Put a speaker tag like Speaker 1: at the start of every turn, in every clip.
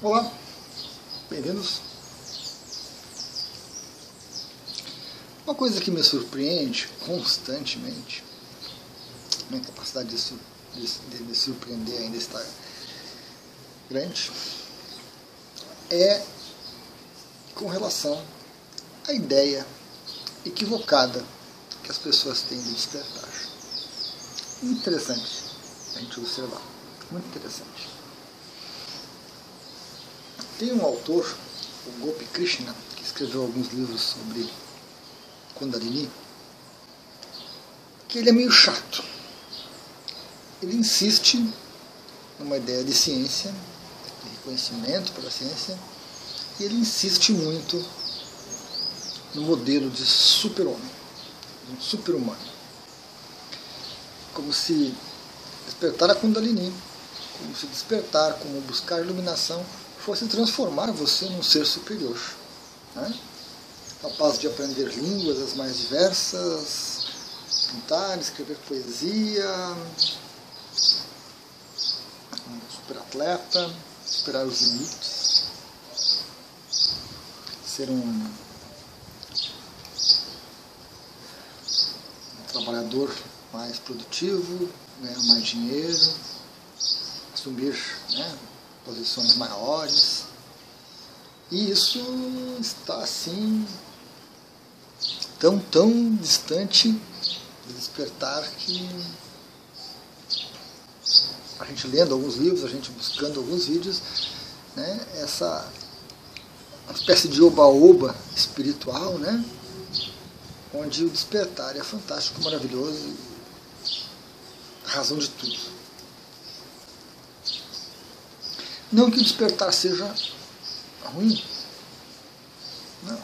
Speaker 1: Olá, bem-vindos. Uma coisa que me surpreende constantemente, minha capacidade de me surpreender ainda está grande, é com relação à ideia equivocada que as pessoas têm de despertar. Muito interessante a gente observar, muito interessante. Tem um autor, o Gopi Krishna, que escreveu alguns livros sobre Kundalini, que ele é meio chato. Ele insiste numa ideia de ciência, de reconhecimento pela ciência, e ele insiste muito no modelo de super-homem, de um super-humano. Como se despertar a Kundalini, como se despertar, como buscar iluminação, fosse transformar você num ser superior, né? Capaz de aprender línguas as mais diversas, pintar, escrever poesia, um super atleta, superar os limites, ser um trabalhador mais produtivo, ganhar mais dinheiro, assumir, né, posições maiores. E isso está assim tão distante de despertar que a gente lendo alguns livros, a gente buscando alguns vídeos, né, essa espécie de oba-oba espiritual, né, onde o despertar é fantástico, maravilhoso, a razão de tudo. Não que o despertar seja ruim. Não.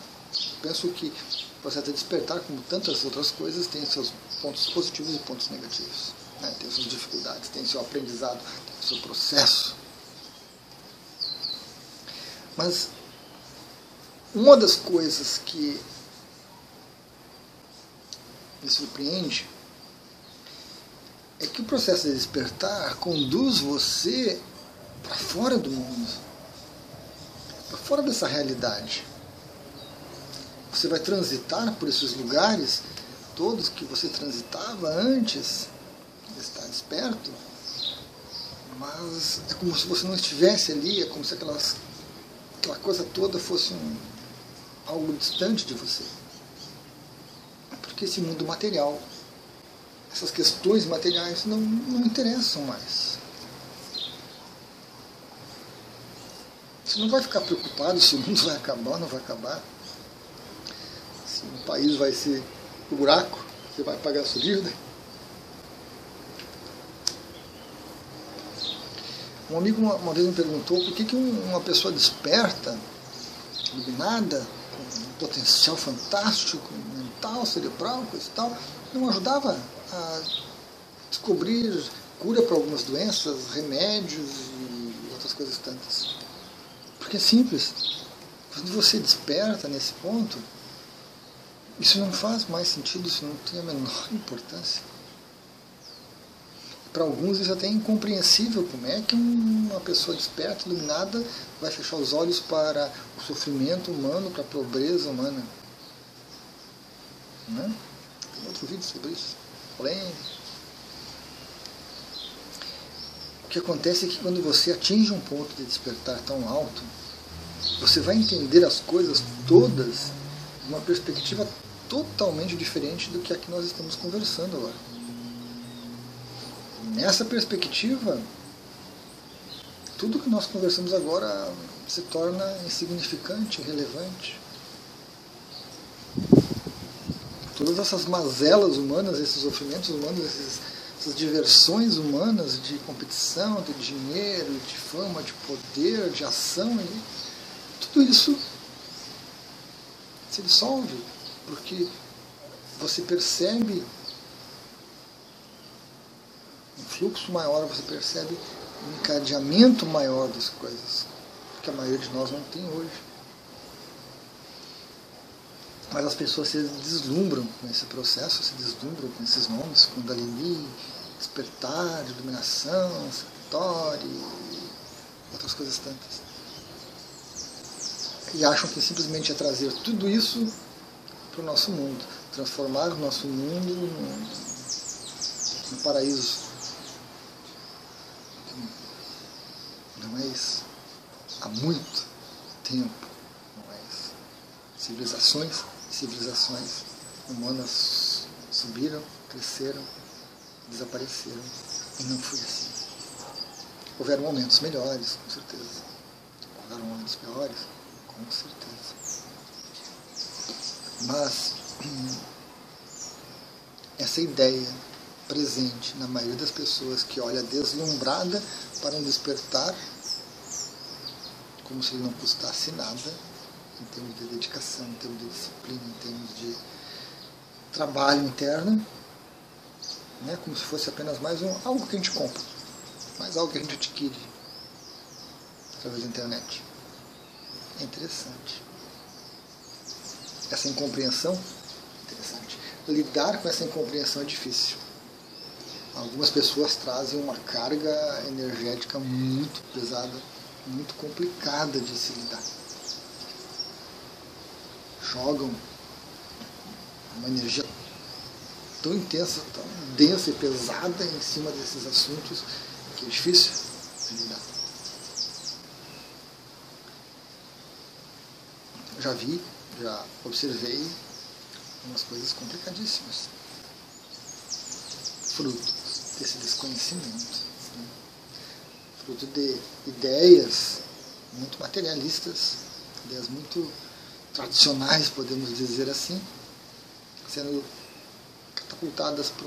Speaker 1: Penso que o processo de despertar, como tantas outras coisas, tem seus pontos positivos e pontos negativos, né? Tem suas dificuldades, tem seu aprendizado, tem seu processo. Mas uma das coisas que me surpreende é que o processo de despertar conduz você para fora do mundo, para fora dessa realidade. Você vai transitar por esses lugares todos que você transitava antes de estar desperto, mas é como se você não estivesse ali, é como se aquela coisa toda fosse algo distante de você. Porque esse mundo material, essas questões materiais não interessam mais. Você não vai ficar preocupado se o mundo vai acabar ou não vai acabar. Se o país vai ser o buraco, você vai pagar a sua dívida. Um amigo uma vez me perguntou por que uma pessoa desperta, iluminada, com um potencial fantástico, mental, cerebral, coisa e tal, não ajudava a descobrir cura para algumas doenças, remédios e outras coisas tantas. Porque é simples. Quando você desperta nesse ponto, isso não faz mais sentido, isso não tem a menor importância. Para alguns isso é até incompreensível. Como é que uma pessoa desperta, iluminada, vai fechar os olhos para o sofrimento humano, para a pobreza humana? Não é? Tem outro vídeo sobre isso. Polêmico. O que acontece é que quando você atinge um ponto de despertar tão alto, você vai entender as coisas todas de uma perspectiva totalmente diferente do que a que nós estamos conversando agora. Nessa perspectiva, tudo que nós conversamos agora se torna insignificante, irrelevante. Todas essas mazelas humanas, esses sofrimentos humanos, essas diversões humanas de competição, de dinheiro, de fama, de poder, de ação, tudo isso se dissolve, porque você percebe um fluxo maior, você percebe um encadeamento maior das coisas, que a maioria de nós não tem hoje. Mas as pessoas se deslumbram com esse processo, se deslumbram com esses nomes, Kundalini, despertar, iluminação, satori, outras coisas tantas. e acham que simplesmente é trazer tudo isso para o nosso mundo, transformar o nosso mundo num paraíso. Não é isso. Há muito tempo não é isso. Civilizações humanas subiram, cresceram, desapareceram, e não foi assim. Houveram momentos melhores, com certeza. Houveram momentos piores, com certeza. Mas essa ideia presente na maioria das pessoas que olha deslumbrada para um despertar, como se ele não custasse nada, em termos de dedicação, em termos de disciplina, em termos de trabalho interno, né, como se fosse apenas mais algo que a gente compra, mais algo que a gente adquire através da internet. É interessante. Essa incompreensão é interessante. Lidar com essa incompreensão é difícil. Algumas pessoas trazem uma carga energética muito pesada, muito complicada de se lidar. Jogam uma energia tão intensa, tão densa e pesada em cima desses assuntos que é difícil de lidar. Já vi, já observei umas coisas complicadíssimas, fruto desse desconhecimento, né? Fruto de ideias muito materialistas, ideias muito tradicionais, podemos dizer assim, sendo catapultadas para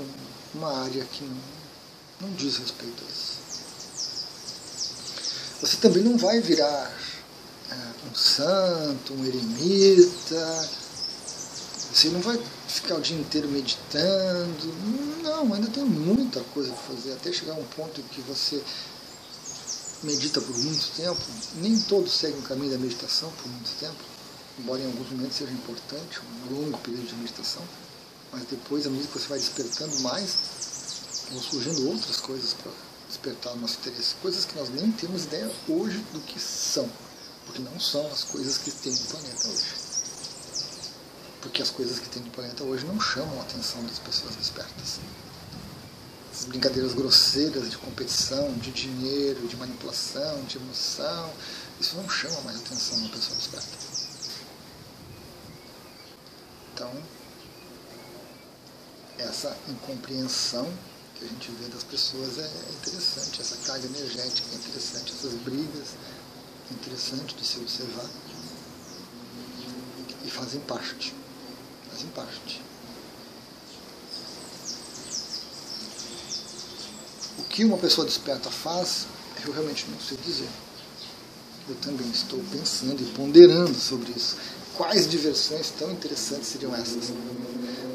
Speaker 1: uma área que não diz respeito a isso. Você também não vai virar um santo, um eremita, você não vai ficar o dia inteiro meditando. Não, ainda tem muita coisa para fazer, até chegar a um ponto que você medita por muito tempo. Nem todos seguem o caminho da meditação por muito tempo, embora em alguns momentos seja importante um longo período de meditação, mas depois, à medida que você vai despertando mais, vão surgindo outras coisas para despertar o nosso interesse, coisas que nós nem temos ideia hoje do que são, porque não são as coisas que tem no planeta hoje. Porque as coisas que tem no planeta hoje não chamam a atenção das pessoas despertas. Essas brincadeiras grosseiras de competição, de dinheiro, de manipulação, de emoção, isso não chama mais a atenção da pessoa desperta. Então, essa incompreensão que a gente vê das pessoas é interessante, essa carga energética é interessante, essas brigas é interessante de se observar e fazem parte. O que uma pessoa desperta faz, eu realmente não sei dizer. Eu também estou pensando e ponderando sobre isso. Quais diversões tão interessantes seriam essas?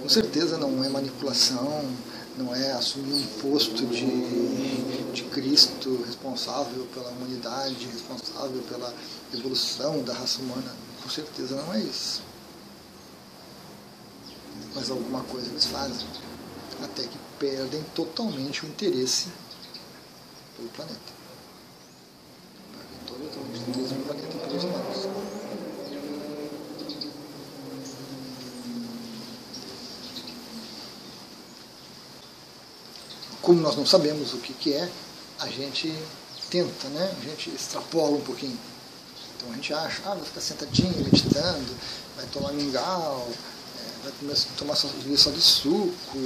Speaker 1: Com certeza não é manipulação, não é assumir um posto de Cristo responsável pela humanidade, responsável pela evolução da raça humana. Com certeza não é isso. Mas alguma coisa eles fazem, até que perdem totalmente o interesse pelo planeta. Perdem totalmente o interesse pelo planeta e pelos humanos. Como nós não sabemos o que é, a gente tenta, né? A gente extrapola um pouquinho. Então a gente acha, vai ficar sentadinho, meditando, vai tomar mingau, vai tomar só de suco,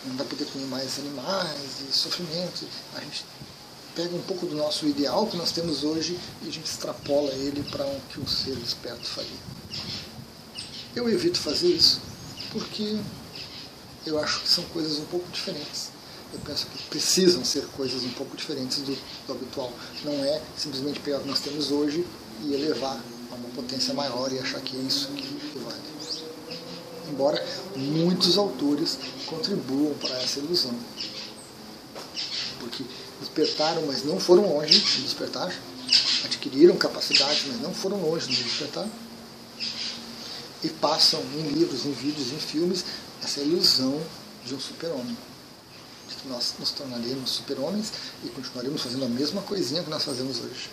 Speaker 1: não vai poder comer mais animais, e sofrimento. A gente pega um pouco do nosso ideal que nós temos hoje e a gente extrapola ele para o que um ser desperto faria. Eu evito fazer isso porque eu acho que são coisas um pouco diferentes. Eu penso que precisam ser coisas um pouco diferentes do habitual. Não é simplesmente pegar o que nós temos hoje e elevar a uma potência maior e achar que é isso que vale. Embora muitos autores contribuam para essa ilusão. Porque despertaram, mas não foram longe de despertar. Adquiriram capacidade, mas não foram longe de despertar. E passam em livros, em vídeos, em filmes, essa ilusão de um super-homem. De que nós nos tornaremos super-homens e continuaremos fazendo a mesma coisinha que nós fazemos hoje.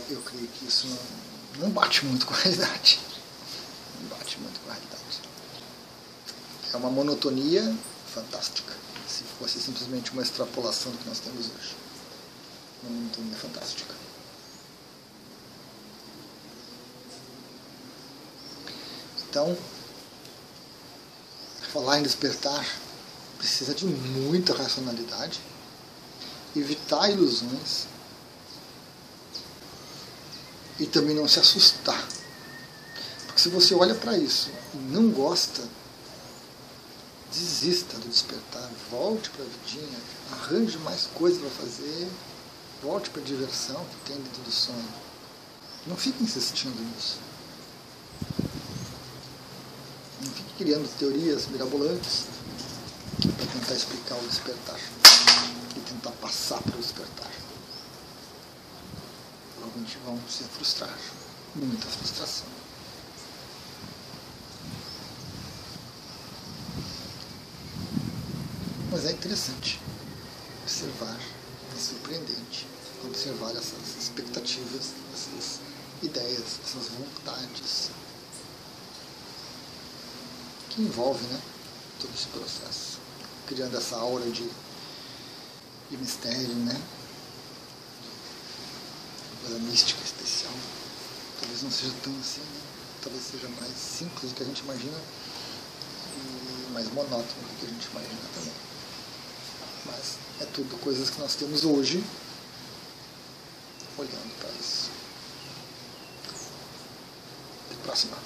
Speaker 1: eu creio que isso não bate muito com a realidade. Não bate muito com a realidade. É uma monotonia fantástica, se fosse simplesmente uma extrapolação do que nós temos hoje. Uma monotonia fantástica. Então, falar em despertar precisa de muita racionalidade, evitar ilusões e também não se assustar. Porque se você olha para isso e não gosta, desista do despertar, volte para a vidinha, arranje mais coisas para fazer, volte para a diversão que tem dentro do sonho. Não fique insistindo nisso. Não fique criando teorias mirabolantes para tentar explicar o despertar e tentar passar para o despertar. Provavelmente vão se frustrar. Muita frustração. Mas é interessante observar, é surpreendente observar essas expectativas, essas ideias, essas vontades que envolve, né, todo esse processo, criando essa aura de mistério, né, coisa mística especial. Talvez não seja tão assim, né? Talvez seja mais simples do que a gente imagina e mais monótono do que a gente imagina também. Mas é tudo coisas que nós temos hoje olhando para isso. Até a próxima.